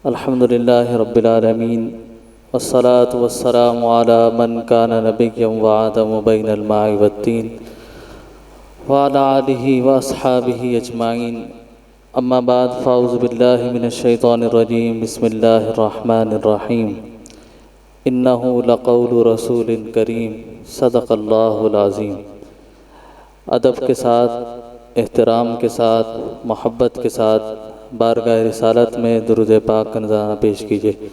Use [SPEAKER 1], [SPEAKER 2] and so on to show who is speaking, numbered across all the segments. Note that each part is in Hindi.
[SPEAKER 1] अल्हम्दुलिल्लाहि रब्बिल आलमीन वस्सलातु वस्सलामु अला मन कान नबिय्यन व आदम बैनल माइ वत्तीन व अला आलिहि व अस्हाबिहि अजमाइन। अम्मा बाद फ़ाऊज़ु बिल्लाहि मिनश शैतानिर रजीम। बिस्मिल्लाहिर रहमानिर रहीम। इन्नहु लक़ौलु रसूलिन करीम सदक़ल्लाहुल अज़ीम। अदब के साथ, एहतराम के साथ, मोहब्बत के साथ बारगाह रिसालत में दुरूद पाक का नज़राना पेश कीजिए।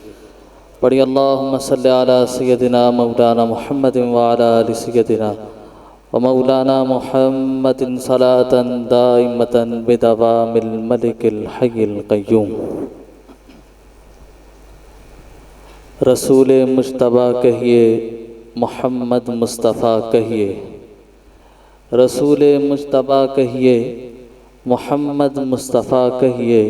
[SPEAKER 1] पढ़िए अल्लाहुम्मा सल्लि अला सय्यदिना मौलाना मुहम्मदिन व अला आलि सय्यदिना व मौलाना मुहम्मदिन सलातन दाइमतन बिदवामिल मलिकिल हय्यिल क़य्यूम। रसूल मुज्तबा कहिए, मोहम्मद मुस्तफ़ा कहिए। रसूल मुज्तबा कहिए, मोहम्मद मुस्तफ़ा कहिए।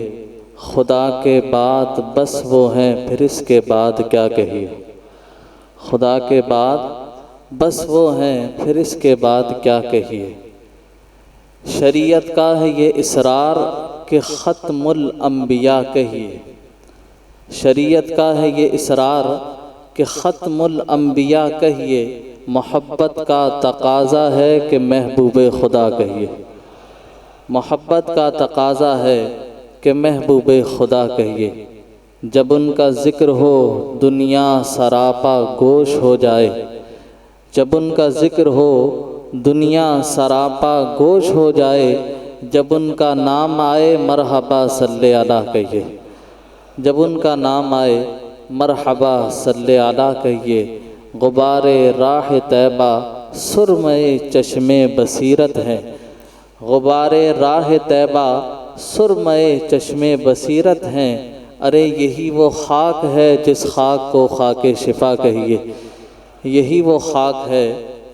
[SPEAKER 1] खुदा के बाद बस वो हैं, फिर इसके बाद क्या कहिए। खुदा के बाद बस वो हैं, फिर इसके बाद क्या कहिए। शरीयत का है ये इसरार के ख़त्मुल अंबिया कहिए। शरीयत का है ये इसरार के ख़त्मुल अंबिया कहिए। मोहब्बत का तकाज़ा है कि महबूब खुदा कहिए। मोहब्बत का तकाज़ा है कि महबूब खुदा कहिए। जब उनका ज़िक्र हो दुनिया सरापा गोश हो जाए। जब उनका ज़िक्र हो दुनिया सरापा गोश हो जाए। जब उनका नाम आए मरहबा सल्ले अला कहिए। जब उनका नाम आए मरहबा सल्ले अला कहिए। गुबारे राह तैबा सुरमए चश्मे बसीरत हैं। गुबारे राह तैबा सुरमए चश्मे बसीरत हैं। अरे यही वो खाक है जिस खाक को खाके शिफा कहिए। यही वो खाक है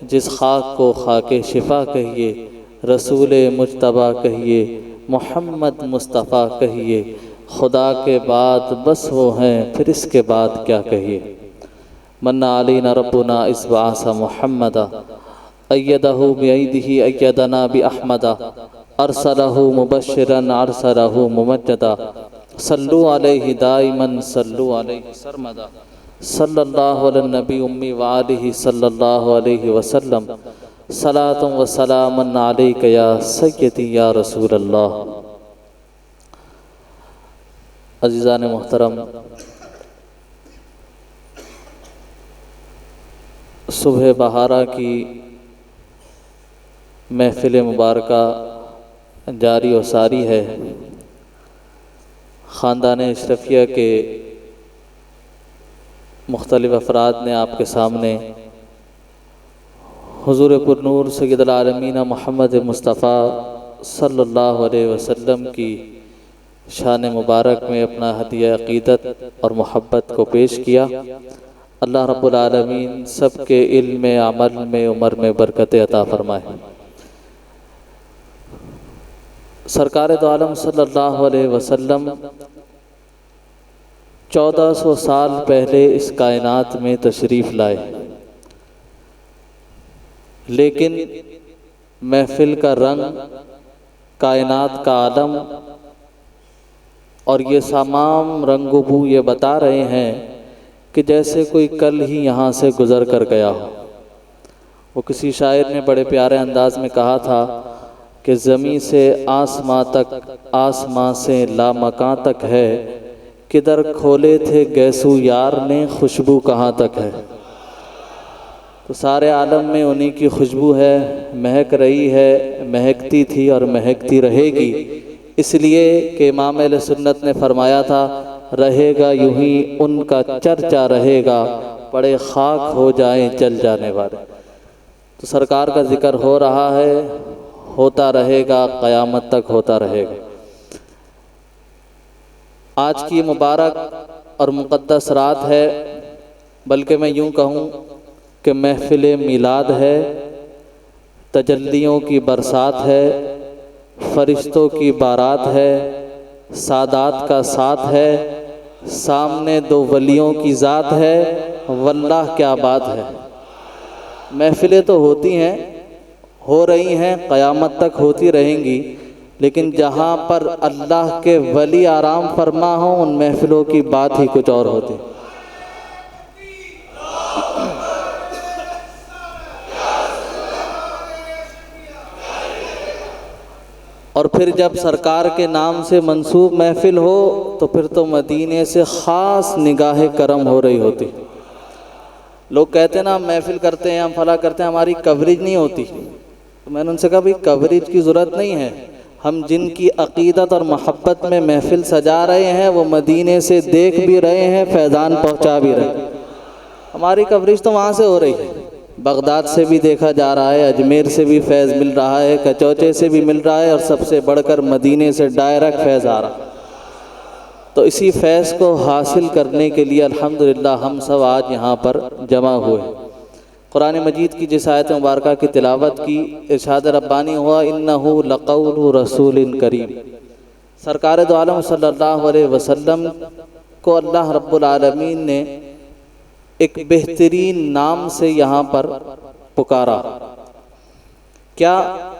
[SPEAKER 1] जिस खाक को खाके शिफा कहिए। रसूल मुज्तबा कहिए, मोहम्मद मुस्तफ़ा कहिए। खुदा के बाद बस वो हैं, फिर इसके बाद क्या कहिए। मन्ना अलैना रब्बुना इस्बाअसा मुहम्मदा अय्यदहु बिअयदिही अय्यदना बिअहमदा अरसलहु मुबश्शिरन अरसलहु मुमज्जदा सल्लु अलैहि दाइमन सल्लु अलैहि सरमदा सल्लल्लाहु अला नबी उम्मी व आलिहि सल्लल्लाहु अलैहि वसल्लम सलातुन व सलामुन अलैका या सय्यदी या रसूल अल्लाह। अज़ीज़ान मोहतरम, सुबह बहारा की महफिल मुबारका जारी और सारी है। ख़ानदान अशरफिया के मुख्तलिफ़ अफराद ने आपके सामने हुज़ूर पुरनूर सय्यदुल आलमीन मोहम्मद मुस्तफ़ा सल्लल्लाहु अलैहि वसल्लम की शान मुबारक में अपना हदिया अक़ीदत और मोहब्बत को पेश किया। अल्लाह रब्बुल आलमीन सब के इल्म में, अमल में, उम्र में बरकत अता फ़रमाए। सरकार दो आलम सल्लल्लाहु अलैहि वसल्लम 1400 साल पहले इस कायनात में तशरीफ़ लाए, लेकिन महफिल का रंग, कायनात का आलम और ये तमाम रंगोबू ये बता रहे हैं कि जैसे कोई कल ही यहाँ से गुज़र कर गया हो। वो किसी शायर ने बड़े प्यारे अंदाज में कहा था कि ज़मीं से आसमां तक, आसमां से लामकां तक है। किधर खोले थे गैसू यार ने, खुशबू कहाँ तक है। तो सारे आलम में उन्हीं की खुशबू है, महक रही है, महकती थी और महकती रहेगी। इसलिए कि इमाम अहले सुन्नत ने फरमाया था, रहेगा यूं ही उनका चर्चा रहेगा, पड़े खाक हो जाएं जल जाने वाले। तो सरकार का जिक्र हो रहा है, होता रहेगा, क़यामत तक होता रहेगा। आज की मुबारक और मुक़द्दस रात है, बल्कि मैं यूं कहूँ कि महफिल मिलाद है, तजल्लियों की बरसात है, फरिश्तों की बारात है, सादात का साथ है, सामने दो वलियों की ज़ात है, वल्लाह क्या बात है। महफिलें तो होती हैं, हो रही हैं, क़यामत तक होती रहेंगी, लेकिन जहाँ पर अल्लाह के वली आराम फरमा हो उन महफिलों की बात ही कुछ और होती। और फिर जब सरकार के नाम से मंसूब महफिल हो तो फिर तो मदीने से ख़ास निगाह करम हो रही होती। लोग कहते हैं ना हम महफिल करते हैं, हम फला करते हैं, हमारी कवरेज नहीं होती। तो मैंने उनसे कहा भाई कवरेज की ज़रूरत नहीं है, हम जिनकी अक़ीदत और मोहब्बत में महफिल सजा रहे हैं वो मदीने से देख भी रहे हैं, फैज़ान पहुँचा भी रहे हैं। हमारी कवरेज तो वहाँ से हो रही है, बगदाद से भी देखा जा रहा है, अजमेर से भी फैज़ मिल रहा है, कचौचे से भी मिल रहा है, और सबसे बढ़कर मदीने से डायरेक्ट फैज़ आ रहा है। तो इसी फैज़ को हासिल करने के लिए अल्हम्दुलिल्लाह हम सब आज यहाँ पर जमा हुए। कुरान मजीद की जिस आयत मुबारका की तिलावत की, इरशाद रब्बानी हुआ इन्नहु लक़ौलु रसूलिन करीम। सरकार दो आलम सल्लल्लाहु अलैहि वसल्लम को अल्लाह रब्बुल आलमीन ने एक बेहतरीन नाम से यहाँ पर पुकारा। क्या?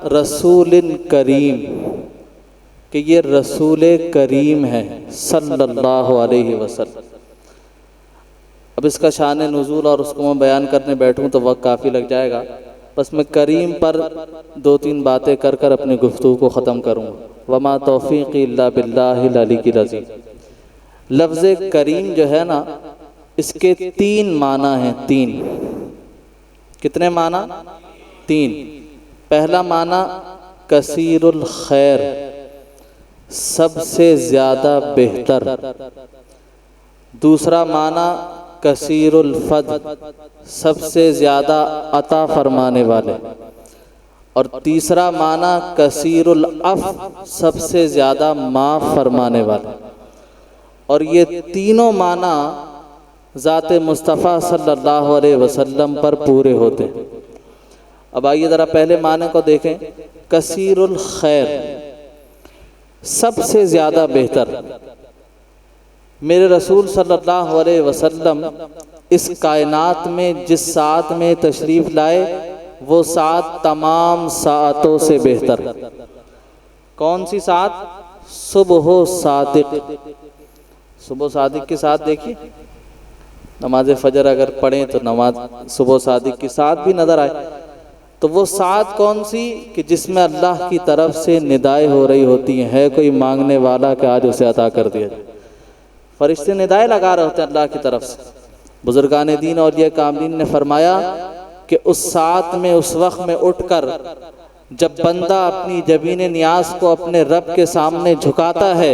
[SPEAKER 1] रसूलिन करीम, कि ये रसूल करीम है सल्लल्लाहु अलैहि वसल्लम। अब इसका शान नुज़ूल और उसको मैं बयान करने बैठूं तो वक्त काफ़ी लग जाएगा, बस मैं करीम पर दो तीन बातें कर कर अपनी गुफ्तगू को ख़त्म करूँगा। वमा तौफ़ीक़ी इल्ला बिल्लाहिल अलीय्यिल अज़ीम। लफ्ज़ करीम जो है ना, इसके तीन माना हैं। तीन कितने माना? तीन। पहला माना कसीरुल खैर, सबसे ज़्यादा बेहतर। दूसरा माना कसीरुल फद, सबसे ज़्यादा अता फरमाने वाले। और तीसरा माना कसीरुल अफ़, सबसे ज़्यादा माफ़ फरमाने वाले। और ये तीनों माना ज़ाते मुस्तफ़ा सल्लल्लाहु अलैहि वसल्लम पर पूरे होते हैं। अब आइए ज़रा पहले माने को देखें। कसीरुल खैर, सबसे ज़्यादा बेहतर। मेरे रसूल सल्लल्लाहु अलैहि वसल्लम इस कायनात में जिस सात में तशरीफ़ लाए वो सात तमाम सातों से बेहतर। कौन सी सात? सुबह सादिक। सुबह सादिक के साथ देखिए, नमाज फ़जर अगर पढ़ें तो नमाज सुबह सादिक की साथ भी नज़र आए। तो वो साथ कौन सी कि जिसमें अल्लाह की तरफ से निदाएं हो रही होती हैं। है कोई मांगने वाला कि आज उसे अता कर दिया जाए। फरिश्ते निदाएं लगा रहे होते हैं अल्लाह की तरफ से। बुजुर्गान दीन और ये कामिलीन ने फरमाया कि उस साथ में उस वक्त में उठकर जब बंदा अपनी जबीन नियाज को अपने रब के सामने झुकाता है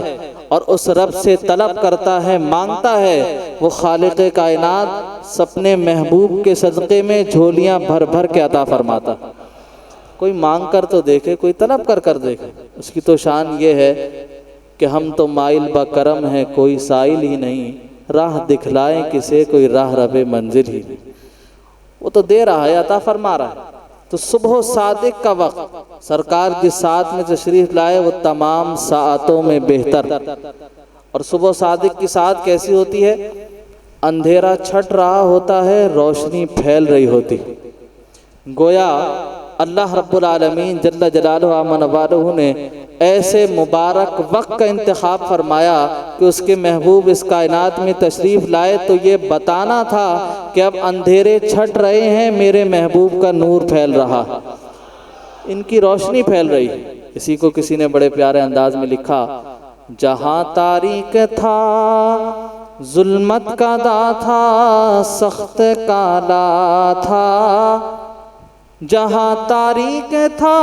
[SPEAKER 1] और उस रब से तलब करता है, मांगता है, वो खालिक़ कायनात सपने महबूब के सदक़े में झोलियाँ भर भर के अता फरमाता। कोई मांग कर तो देखे, कोई तलब कर कर देखे। उसकी तो शान ये है कि हम तो माइल बकरम हैं, कोई साइल ही नहीं, राह दिखलाएं किसे, कोई राह रबे मंजिल ही नहीं। वो तो दे रहा है, अता फरमा रहा है। तो सुबह सादिक का वक्त सरकार जिस साथ में तशरीफ़ लाए वो तमाम सातों में बेहतर। और सुबह सादिक की साथ कैसी होती है? अंधेरा छट रहा होता है, रोशनी फैल रही होती। गोया अल्लाह रब्बुल आलमीन जल्ल जलालुहु व मन वालुहु ने ऐसे मुबारक वक्त का इंतखाब फरमाया कि उसके महबूब इस कायनात में तशरीफ़ लाए तो ये बताना था कि अब अंधेरे छट रहे हैं, मेरे महबूब का नूर फैल रहा, इनकी रोशनी फैल रही है। इसी को किसी ने बड़े प्यारे अंदाज में लिखा, जहाँ तारीक था जुल्मत का दा था, सख्त काला था। जहाँ तारीक था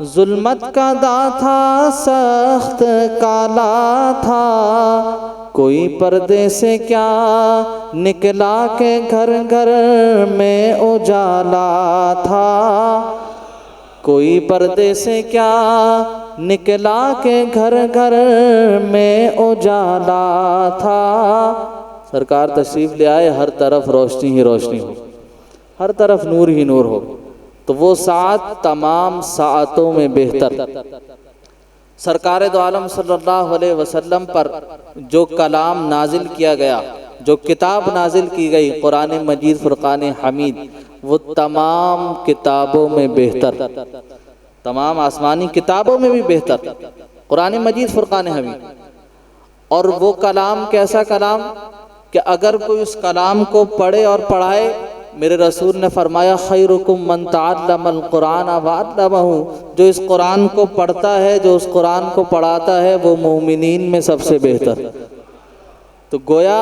[SPEAKER 1] जुल्मत का दा था, सख्त काला था। कोई पर्दे से क्या निकला के घर घर में उजाला था। कोई पर्दे से क्या निकला के घर घर में उजाला था। सरकार तशरीफ़ ले आए, हर तरफ रोशनी ही रोशनी हो, हर तरफ नूर ही नूर हो। तो वो सात तमाम सातों में बेहतर। सरकार दो आलम सल्लल्लाहु अलैहि वसल्लम पर जो कलाम नाजिल किया गया, जो किताब नाजिल की गई, कुरान मजीद फुरकान हमीद, वो तमाम किताबों में बेहतर। तमाम आसमानी किताबों में भी बेहतर, कुरान मजीद फुरकान हमीद। और वो कलाम कैसा कलाम कि अगर कोई उस कलाम को पढ़े और पढ़ाए, मेरे रसूल ने फरमाया खैरुकुम मन तअल्लमल कुरान व अल्लमहु, जो इस कुरान को पढ़ता है, जो उस कुरान को पढ़ाता है, वो मोमिनीन में सबसे बेहतर। तो गोया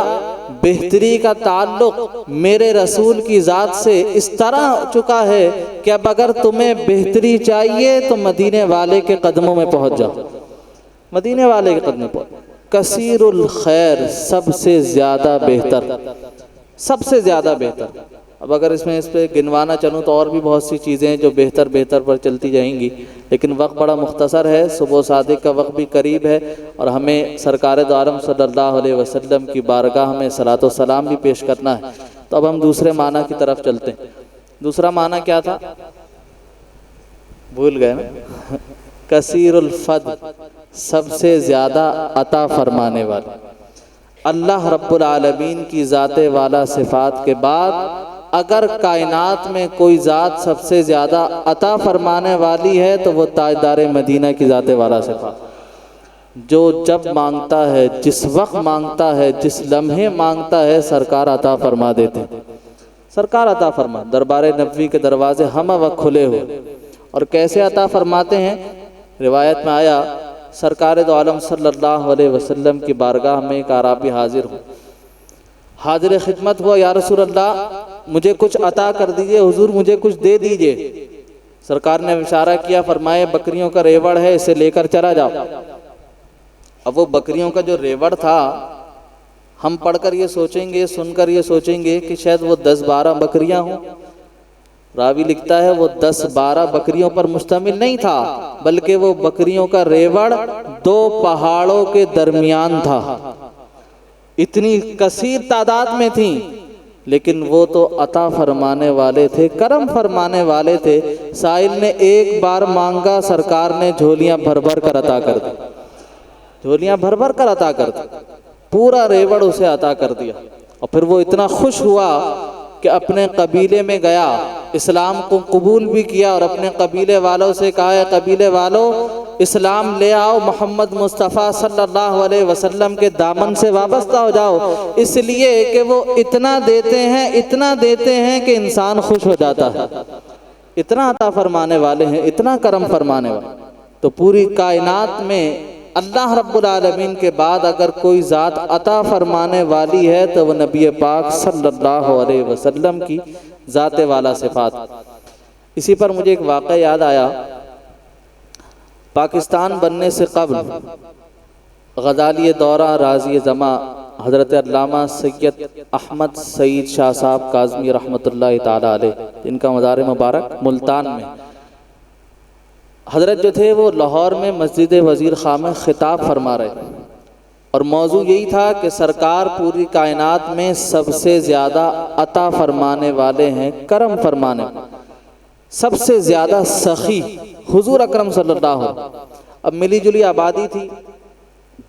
[SPEAKER 1] बेहतरी का ताल्लुक मेरे रसूल की ज़ात से इस तरह चुका है कि अब अगर तुम्हें बेहतरी चाहिए तो मदीने वाले के कदमों में पहुंच जाओ, मदीने वाले के कदमों पर। कसीरुल खैर, सबसे ज़्यादा बेहतर, सबसे ज़्यादा बेहतर। अब अगर इस पर गिनवाना चलूँ तो और भी बहुत सी चीज़ें हैं जो बेहतर बेहतर पर चलती जाएंगी, लेकिन वक्त बड़ा मुख्तसर है, सुबह सादिक का वक्त भी करीब है और हमें सरकार दो आलम सल्लल्लाहु अलैहि वसल्लम की बारगाह में सलातो व सलाम भी पेश करना है। तो अब हम दूसरे माना की तरफ चलते हैं। दूसरा माना क्या था, भूल गए ना? कसीरुल फद, सबसे ज़्यादा अता फरमाने वाला। अल्लाह रब्बुल आलमीन की ज़ाते वाला सिफ़ात के बाद अगर कायनात में कोई ज़ात सबसे ज़्यादा अता फरमाने वाली है तो वो ताजदार मदीना की ज़ाते वाला सिफ़ात, जो जब मांगता है, जिस वक्त मांगता है, जिस लम्हे मांगता है, सरकार अता फरमा देते हैं। सरकार अता फरमा, दरबार नबवी के दरवाजे हम वक्त खुले हुए। और कैसे अता फरमाते हैं, रिवायत में आया सरकार दो आलम सल्लल्लाहु अलैहि वसल्लम की बारगाह में एक आराबी हाजिर हो, हाजिर खिदमत हुआ, या रसूल अल्लाह मुझे कुछ अता कर दीजिए, हुजूर मुझे कुछ दे दीजिए। सरकार ने इशारा किया, फरमाए बकरियों का रेवड़ है, इसे लेकर चला जाओ। अब वो बकरियों का जो रेवड़ था, हम पढ़कर ये सोचेंगे, सुनकर ये सोचेंगे कि शायद वो 10-12 बकरियां हों। रावी लिखता है वो 10-12 बकरियों पर मुश्तमिल नहीं था, बल्कि वो बकरियों का रेवड़ 2 पहाड़ों के दरमियान था। इतनी कसीर तादाद में थी, लेकिन वो तो अता फरमाने वाले थे, करम फरमाने वाले थे। साइल ने एक बार मांगा, सरकार ने झोलियां भर भर कर अता कर दी, झोलियां भर भर कर अता कर दी, पूरा रेवड़ उसे अता कर दिया। और फिर वो इतना खुश हुआ कि अपने कबीले में गया, इस्लाम को कबूल भी किया और अपने कबीले वालों से कहा है, कबीले वालों इस्लाम ले आओ, मोहम्मद मुस्तफ़ा सल्लल्लाहु अलैहि वसल्लम के दामन से वाबस्ता हो जाओ। इसलिए कि वो इतना देते हैं, इतना देते हैं कि इंसान खुश हो जाता है। इतना अता फरमाने वाले हैं, इतना करम फरमाने वाले। तो पूरी कायनात में अल्लाह रब्बुल आलमीन के बाद अगर कोई ज़ात अता फरमाने वाली है तो वह नबी पाक सल्लल्लाहु अलैहि वसल्लम की ज़ाते वाला सिफ़ात। इसी पर मुझे एक वाक़या याद आया। पाकिस्तान बनने से कब्ल गज़ाली दौरा राज़ी ज़मा हज़रत अल्लामा सैयद अहमद सईद शाह साहब काज़मी रहमतुल्लाहि ताला अलैह, इनका मज़ार मुबारक मुल्तान में, हज़रत जो थे वो लाहौर में मस्जिद वज़ीर खां में ख़िताब फरमा रहे थे और मौजू यही था कि सरकार पूरी कायनात में सबसे ज़्यादा अता फरमाने वाले हैं, करम फरमाने, सबसे ज़्यादा सखी हुजूर अकरम सल्लल्लाहु अलैहि वसल्लम। अब मिली जुली आबादी थी,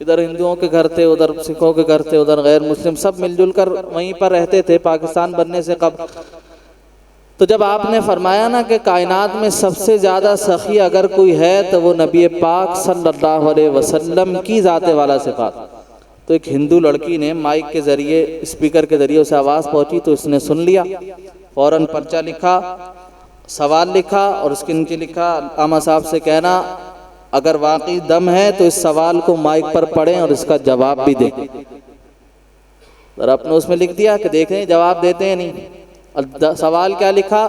[SPEAKER 1] इधर हिंदुओं के घर थे, उधर सिखों के घर थे, उधर गैर मुस्लिम, सब मिलजुल कर वहीं पर रहते थे पाकिस्तान बनने से कब। तो जब आपने फरमाया ना कि कायनात में सबसे ज़्यादा सखी अगर कोई है तो वो नबी पाक सल्लल्लाहु अलैहि वसल्लम की ज़ाते वाला सिफ़ात, तो एक हिंदू लड़की ने माइक के ज़रिए, स्पीकर के ज़रिए उसे आवाज़ पहुंची तो उसने सुन लिया, फ़ौरन पर्चा लिखा, सवाल लिखा और उसके नीचे लिखा, आमा साहब से कहना अगर वाकई दम है तो इस सवाल को माइक पर पढ़ें और इसका जवाब भी दें। और आपने उसमें लिख दिया कि देखें जवाब देते हैं नहीं। सवाल क्या लिखा,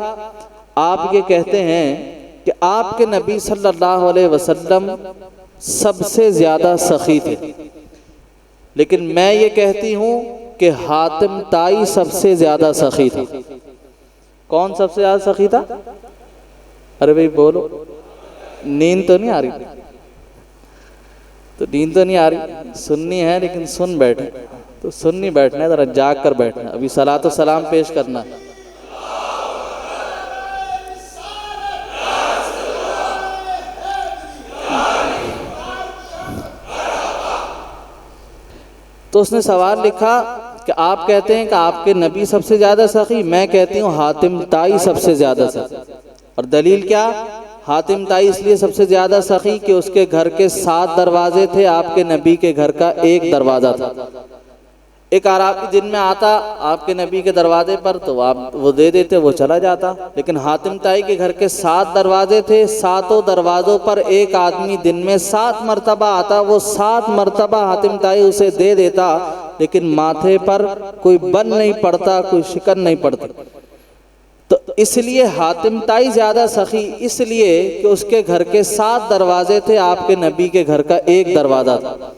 [SPEAKER 1] आप ये कहते हैं कि आपके नबी सल्लल्लाहु अलैहि वसल्लम सबसे ज़्यादा सखी थे, लेकिन मैं ये कहती हूँ कि हातिम ताई सबसे ज़्यादा सखी था। कौन सबसे ज़्यादा सखी था? अरे भाई बोलो, नींद तो नहीं आ रही? तो नींद तो नहीं आ रही, सुननी है लेकिन सुन बैठे, तो सुन नहीं बैठना है, ज़रा जाग कर बैठना है। अभी सलात व सलाम पेश करना है। तो उसने सवाल लिखा कि आप कहते हैं कि आपके नबी सबसे ज़्यादा सखी, मैं कहती हूँ हातिम ताई सबसे ज़्यादा सखी। और दलील क्या? हातिम ताई इसलिए सबसे ज़्यादा सखी कि उसके घर के 7 दरवाजे थे, आपके नबी के घर का एक दरवाज़ा था। एक आराबी दिन में आता आपके नबी के दरवाजे पर तो आप वो दे देते, वो चला जाता। लेकिन हातिम ताई के घर के 7 दरवाजे थे, 7 दरवाज़ों पर एक आदमी दिन में 7 मरतबा आता, वो 7 मरतबा हातिम ताई उसे दे देता, लेकिन माथे पर कोई बन नहीं पड़ता, कोई शिकन नहीं पड़ती। तो इसलिए हातिम ताई ज़्यादा सखी इसलिए कि उसके घर के 7 दरवाजे थे, आपके नबी के घर का एक दरवाज़ा था।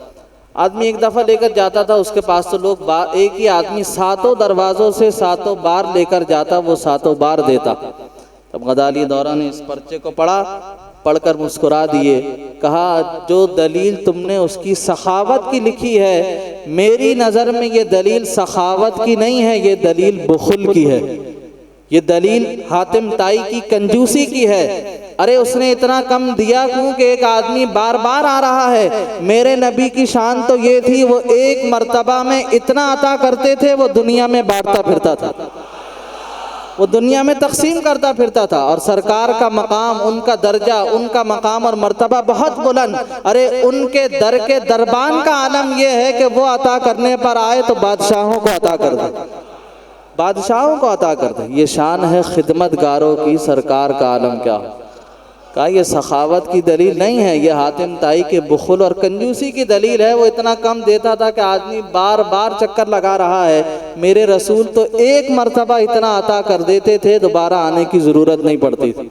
[SPEAKER 1] आदमी एक दफ़ा लेकर जाता था उसके पास, तो लोग एक ही आदमी 7 दरवाज़ों से 7 बार लेकर जाता, वो 7 बार देता। तब गज़ाली दौरा ने इस पर्चे को पढ़ा, पढ़कर मुस्कुरा दिए, कहा जो दलील तुमने उसकी सखावत की लिखी है, मेरी नज़र में ये दलील सखावत की नहीं है, ये दलील बुखुल की है, ये दलील हातिम ताई की कंजूसी की है। अरे उसने इतना कम दिया क्यों कि एक आदमी बार बार आ रहा है। मेरे नबी की शान तो ये थी, वो एक मर्तबा में इतना अता करते थे, वो दुनिया में बांटता फिरता था, वो दुनिया में तकसीम करता फिरता था। और सरकार का मकाम, उनका दर्जा, उनका मकाम और मर्तबा बहुत बुलंद। अरे उनके दर के दरबान का आलम यह है कि वो अता करने पर आए तो बादशाहों को अता कर दे, बादशाहों को अता कर दे। ये शान है खिदमतगारों की, सरकार का आलम क्या कहा, ये सखावत की दलील नहीं है, ये हातिम ताई के बुखुल और कंजूसी की दलील है। वो इतना कम देता था कि आदमी बार बार चक्कर लगा रहा है। मेरे रसूल तो एक मर्तबा इतना अता कर देते थे, दोबारा आने की ज़रूरत नहीं पड़ती थी।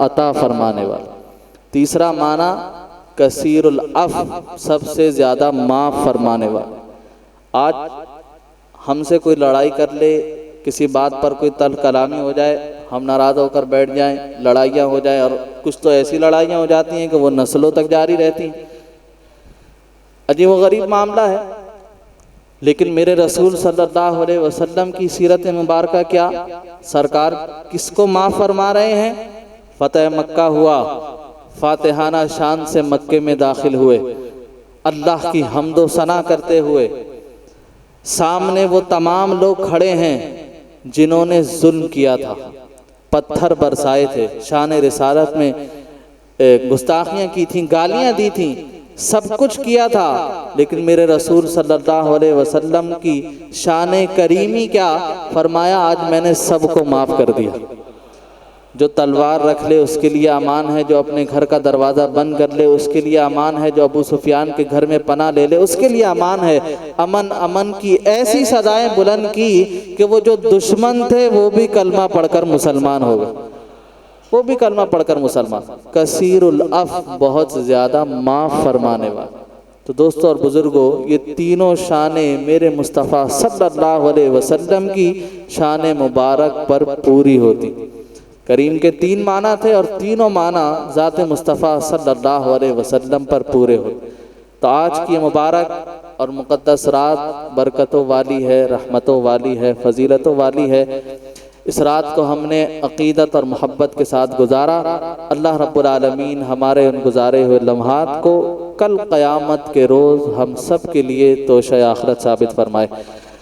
[SPEAKER 1] अता फरमाने वाला। तीसरा माना कसीरुल अफ़, सबसे ज़्यादा माफ़ फरमाने वाला। आज हमसे कोई लड़ाई कर ले, किसी बात पर कोई तल कलामी हो जाए, हम नाराज़ होकर बैठ जाएं, लड़ाइयाँ हो जाएं, और कुछ तो ऐसी लड़ाइयाँ हो जाती हैं कि वो नस्लों तक जारी रहती हैं। अजीब व गरीब मामला है। लेकिन मेरे रसूल सल्लल्लाहु अलैहि वसल्लम की सीरत मुबारक क्या, सरकार किसको माफ़ फरमा रहे हैं। फ़तह मक्का हुआ, फातिहाना शान से मक्के में दाखिल हुए, अल्लाह की हम्दो सना करते हुए। सामने वो तमाम लोग खड़े हैं जिन्होंने जुल्म किया था, पत्थर बरसाए थे, शान रिसालत में गुस्ताखियाँ की थी, गालियाँ दी थी, सब कुछ किया था। लेकिन मेरे रसूल सल्लल्लाहु अलैहि वसल्लम की शान करीमी क्या फरमाया, आज मैंने सबको माफ़ कर दिया। जो तलवार रख ले उसके लिए अमान है, जो अपने घर का दरवाज़ा बंद कर ले उसके लिए अमान है, जो अबू सुफियान के घर में पनाह ले ले उसके लिए अमान है। अमन अमन की ऐसी सदाएं बुलंद की कि वो जो दुश्मन थे वो भी कलमा पढ़कर मुसलमान हो गए, वो भी कलमा पढ़कर मुसलमान। कसीरुल अफ़, बहुत ज़्यादा माफ़ फरमाने वाला। तो दोस्तों और बुज़ुर्गों, ये तीनों शाने मेरे मुस्तफ़ा सल्लल्लाहु अलैहि वसल्लम की शान मुबारक पर पूरी होती। करीम के 3 माना थे और तीनों माना ज़ात मुस्तफ़ा सल्लल्लाहु अलैहि वसल्लम पर पूरे हो। तो आज की मुबारक और मुक़द्दस रात बरकतों वाली है, रहमतों वाली है, फजीलतों वाली है। इस रात को हमने अक़ीदत और मोहब्बत के साथ गुजारा। अल्लाह रब्बुल आलमीन हमारे उन गुजारे हुए लम्हात को कल क़यामत के रोज़ हम सब के लिए तोशा आखिरत साबित फरमाए।